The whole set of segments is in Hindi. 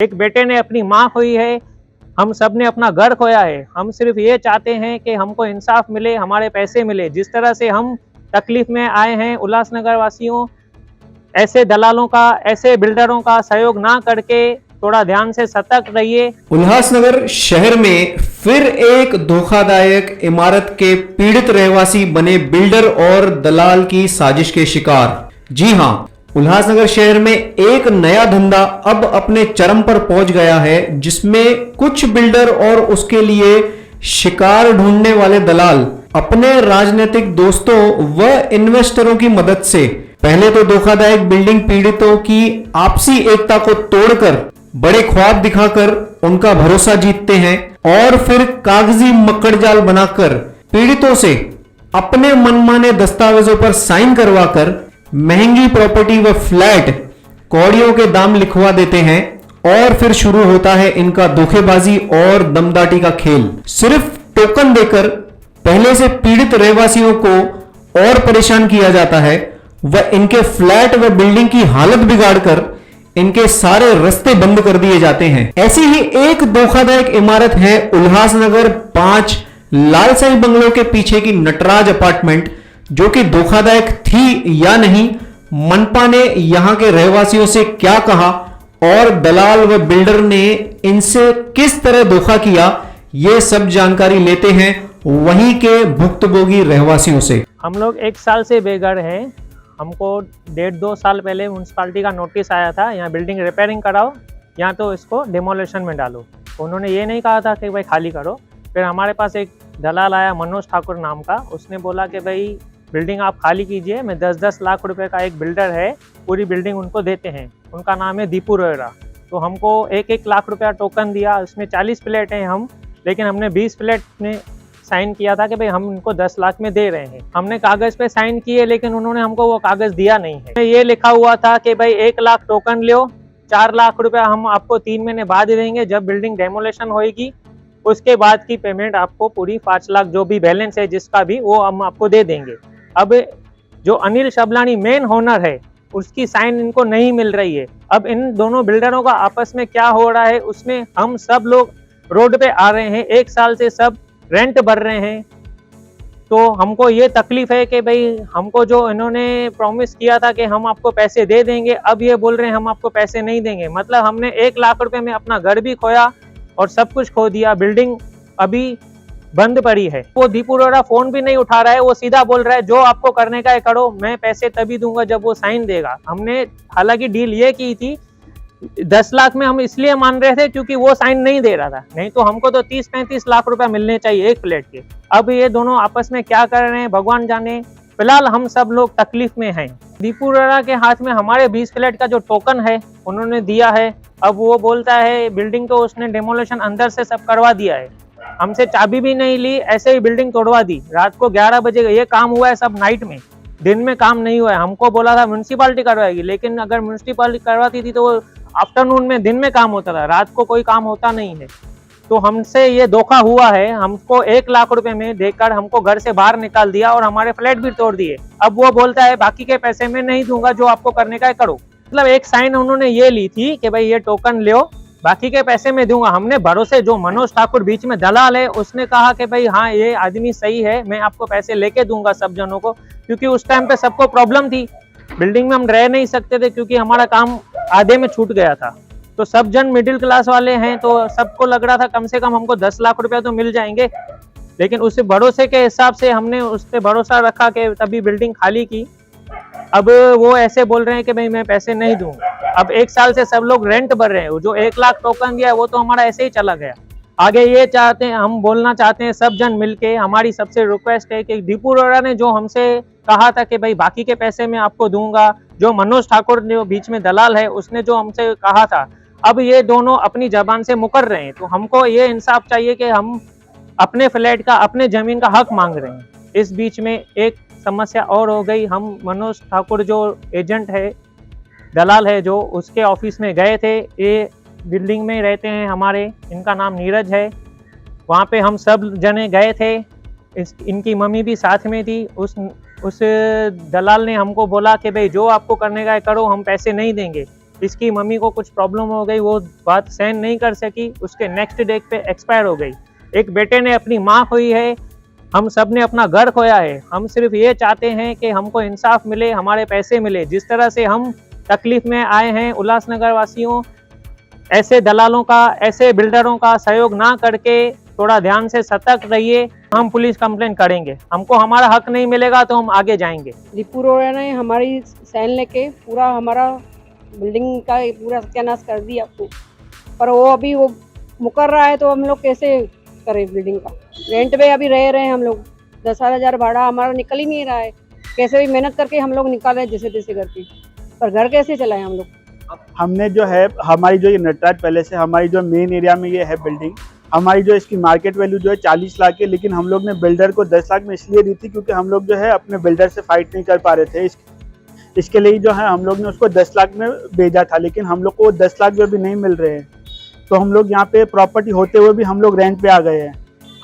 एक बेटे ने अपनी माँ खोई है, हम सब ने अपना घर खोया है। हम सिर्फ ये चाहते हैं कि हमको इंसाफ मिले, हमारे पैसे मिले। जिस तरह से हम तकलीफ में आए हैं उल्लासनगर वासियों, ऐसे दलालों का, ऐसे बिल्डरों का सहयोग ना करके थोड़ा ध्यान से सतर्क रहिए। उल्लासनगर शहर में फिर एक धोखादायक इमारत के पीड़ित रहवासी बने बिल्डर और दलाल की साजिश के शिकार। जी हां, उल्लासनगर शहर में एक नया धंधा अब अपने चरम पर पहुंच गया है, जिसमें कुछ बिल्डर और उसके लिए शिकार ढूंढने वाले दलाल अपने राजनीतिक दोस्तों व इन्वेस्टरों की मदद से पहले तो धोखादायक बिल्डिंग पीड़ितों की आपसी एकता को तोड़कर बड़े ख्वाब दिखाकर उनका भरोसा जीतते हैं और फिर कागजी मक्कड़जाल बनाकर पीड़ितों से अपने मनमाने दस्तावेजों पर साइन करवाकर महंगी प्रॉपर्टी व फ्लैट कौड़ियों के दाम लिखवा देते हैं और फिर शुरू होता है इनका धोखेबाजी और दमदाटी का खेल। सिर्फ टोकन देकर पहले से पीड़ित रहवासियों को और परेशान किया जाता है व इनके फ्लैट व बिल्डिंग की हालत बिगाड़कर इनके सारे रास्ते बंद कर दिए जाते हैं। ऐसी ही एक धोखादायक इमारत है उल्लासनगर 5 लालसाई बंगलों के पीछे की नटराज अपार्टमेंट, जो कि धोखादायक थी या नहीं, मनपा ने यहां के रहवासियों से क्या कहा और दलाल व बिल्डर ने इनसे किस तरह धोखा किया, ये सब जानकारी लेते हैं वहीं के भुक्तभोगी रहवासियों से। हम लोग 1 साल से बेघर हैं। हमको 1.5-2 साल पहले म्यूनसिपालिटी का नोटिस आया था, यहाँ बिल्डिंग रिपेयरिंग कराओ या तो इसको डिमोलिशन में डालो। उन्होंने ये नहीं कहा था कि भाई खाली करो। फिर हमारे पास एक दलाल आया मनोज ठाकुर नाम का, उसने बोला कि भाई बिल्डिंग आप खाली कीजिए, मैं 10-10 लाख रुपए का एक बिल्डर है, पूरी बिल्डिंग उनको देते हैं। उनका नाम है दीपू रोयरा। तो हमको 1-1 लाख रुपया टोकन दिया, उसमें 40 फ्लैट हैं हम, लेकिन हमने 20 फ्लैट में साइन किया था कि भाई हम इनको 10 लाख में दे रहे हैं। हमने कागज पे साइन किए, लेकिन उन्होंने हमको वो कागज दिया नहीं है। ये लिखा हुआ था कि भाई 1 लाख टोकन लो, 4 लाख रुपया हम आपको 3 महीने बाद देंगे, जब बिल्डिंग डेमोलेशन होएगी उसके बाद की पेमेंट आपको पूरी 5 लाख जो भी बैलेंस है जिसका भी, वो हम आपको दे देंगे। अब जो अनिल शबलानी मेन ओनर है, उसकी साइन इनको नहीं मिल रही है। अब इन दोनों बिल्डरों का आपस में क्या हो रहा है, उसमें हम सब लोग रोड पे आ रहे हैं। 1 साल से सब रेंट भर रहे हैं। तो हमको ये तकलीफ है कि भाई हमको जो इन्होंने प्रॉमिस किया था कि हम आपको पैसे दे देंगे, अब ये बोल रहे हैं हम आपको पैसे नहीं देंगे। मतलब हमने 1 लाख रुपए में अपना घर भी खोया और सब कुछ खो दिया। बिल्डिंग अभी बंद पड़ी है। वो दीपू रोयरा फोन भी नहीं उठा रहा है, वो सीधा बोल रहा है जो आपको करने का है करो, मैं पैसे तभी दूंगा जब वो साइन देगा। हमने हालांकि डील ये की थी 10 लाख में, हम इसलिए मान रहे थे क्योंकि वो साइन नहीं दे रहा था, नहीं तो हमको तो 30-35 लाख रुपया मिलने चाहिए एक फ्लैट के। अब ये दोनों आपस में क्या कर रहे हैं भगवान जाने। फिलहाल हम सब लोग तकलीफ में हैं। दीपू रोयरा के हाथ में हमारे 20 फ्लैट का जो टोकन है उन्होंने दिया है। अब वो बोलता है बिल्डिंग तो उसने डेमोलेशन अंदर से सब करवा दिया है, हमसे चाबी भी नहीं ली, ऐसे ही बिल्डिंग तोड़वा दी। रात को 11 बजे ये काम हुआ है, सब नाइट में, दिन में काम नहीं हुआ है। हमको बोला था म्यूनसिपालिटी करवाएगी, लेकिन अगर म्यूनसिपालिटी करवाती थी तो वो आफ्टरनून में, दिन में काम होता था, रात को कोई काम होता नहीं है। तो हमसे ये धोखा हुआ है। हमको 1 लाख रुपए में देकर हमको घर से बाहर निकाल दिया और हमारे फ्लैट भी तोड़ दिए। अब वो बोलता है बाकी के पैसे मैं नहीं दूंगा, जो आपको करने का है करो। मतलब एक साइन उन्होंने ये ली थी कि भाई ये टोकन लो, बाकी के पैसे मैं दूंगा। हमने भरोसे, जो मनोज ठाकुर बीच में दलाल है, उसने कहा कि भाई हाँ ये आदमी सही है, मैं आपको पैसे लेके दूंगा सब जनों को, क्योंकि उस टाइम पे सबको प्रॉब्लम थी। बिल्डिंग में हम रह नहीं सकते थे क्योंकि हमारा काम आधे में छूट गया था। तो सब जन मिडिल क्लास वाले हैं, तो सबको लग रहा था कम से कम हमको 10 लाख रुपया तो मिल जाएंगे। लेकिन उस भरोसे के हिसाब से हमने उस पर भरोसा रखा कि तभी बिल्डिंग खाली की। अब वो ऐसे बोल रहे हैं कि भाई मैं पैसे नहीं दूंगा। अब 1 साल से सब लोग रेंट भर रहे हैं। जो 1 लाख टोकन दिया है वो तो हमारा ऐसे ही चला गया। आगे ये चाहते हैं, हम बोलना चाहते हैं सब जन मिलके, हमारी सबसे रिक्वेस्ट है कि दीपू रोयरा ने जो हमसे कहा था कि भाई बाकी के पैसे मैं आपको दूंगा, जो मनोज ठाकुर जो बीच में दलाल है उसने जो हमसे कहा था, अब ये दोनों अपनी जबान से मुकर रहे हैं। तो हमको ये इंसाफ चाहिए कि हम अपने फ्लैट का, अपने जमीन का हक मांग रहे हैं। इस बीच में एक समस्या और हो गई। हम मनोज ठाकुर जो एजेंट है, दलाल है, जो उसके ऑफिस में गए थे। ये बिल्डिंग में रहते हैं हमारे, इनका नाम नीरज है। वहाँ पे हम सब जने गए थे, इनकी मम्मी भी साथ में थी। उस दलाल ने हमको बोला कि भाई जो आपको करने का है करो, हम पैसे नहीं देंगे। इसकी मम्मी को कुछ प्रॉब्लम हो गई, वो बात सहन नहीं कर सकी, उसके नेक्स्ट डे पे एक्सपायर हो गई। एक बेटे ने अपनी माँ खोई है, हम सब ने अपना घर खोया है। हम सिर्फ ये चाहते हैं कि हमको इंसाफ मिले, हमारे पैसे मिले। जिस तरह से हम तकलीफ में आए हैं, उल्लासनगर वासियों, ऐसे दलालों का, ऐसे बिल्डरों का सहयोग ना करके थोड़ा ध्यान से सतर्क रहिए। हम पुलिस कंप्लेंट करेंगे, हमको हमारा हक नहीं मिलेगा तो हम आगे जाएंगे। दीपू रोड़ा ने हमारी साइन लेके पूरा हमारा बिल्डिंग का पूरा सत्यानाश कर दिया आपको, पर वो अभी वो मुकर रहा है, तो हम लोग कैसे करें? बिल्डिंग का रेंट पे अभी रह रहे हैं हम लोग, 10,000 भाड़ा हमारा निकल ही नहीं रहा है। कैसे भी मेहनत करके हम लोग निकाल रहे हैं जैसे तैसे करके, पर घर कैसे चलाएं हम लोग? हमने जो है हमारी जो ये नटराज पैलेस है, हमारी जो मेन एरिया में ये है बिल्डिंग, हमारी जो इसकी मार्केट वैल्यू जो है 40 लाख है, लेकिन हम लोग ने बिल्डर को 10 लाख में इसलिए दी थी क्योंकि हम लोग जो है अपने बिल्डर से फाइट नहीं कर पा रहे थे। इसके लिए जो है हम लोग ने उसको 10 लाख में भेजा था, लेकिन हम लोग को 10 लाख जो भी नहीं मिल रहे हैं, तो हम लोग यहाँ पे प्रॉपर्टी होते हुए भी हम लोग रेंट पे आ गए हैं।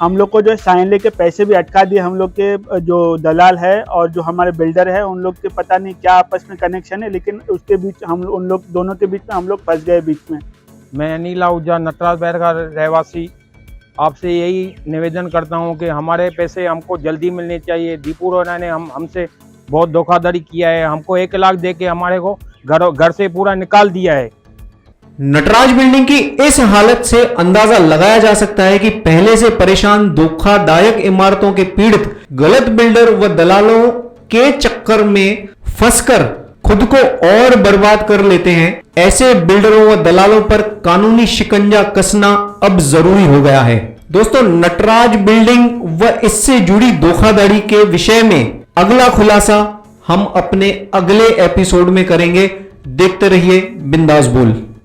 हम लोग को जो है साइन लेके पैसे भी अटका दिए। हम लोग के जो दलाल है और जो हमारे बिल्डर है, उन लोग के पता नहीं क्या आपस में कनेक्शन है, लेकिन उसके बीच हम उन लोग दोनों के बीच में हम लोग फंस गए बीच में। मैं अनिल आहूजा नटराज बैर का रहवासी आपसे यही निवेदन करता हूं कि हमारे पैसे हमको जल्दी मिलने चाहिए। दीपू रोड़ा ने हमसे बहुत धोखाधड़ी किया है, हमको 1 लाख दे के हमारे को घर से पूरा निकाल दिया है। नटराज बिल्डिंग की इस हालत से अंदाजा लगाया जा सकता है कि पहले से परेशान धोखादायक इमारतों के पीड़ित गलत बिल्डर व दलालों के चक्कर में फंसकर खुद को और बर्बाद कर लेते हैं। ऐसे बिल्डरों व दलालों पर कानूनी शिकंजा कसना अब जरूरी हो गया है। दोस्तों, नटराज बिल्डिंग व इससे जुड़ी धोखाधड़ी के विषय में अगला खुलासा हम अपने अगले एपिसोड में करेंगे। देखते रहिए बिंदास बोल।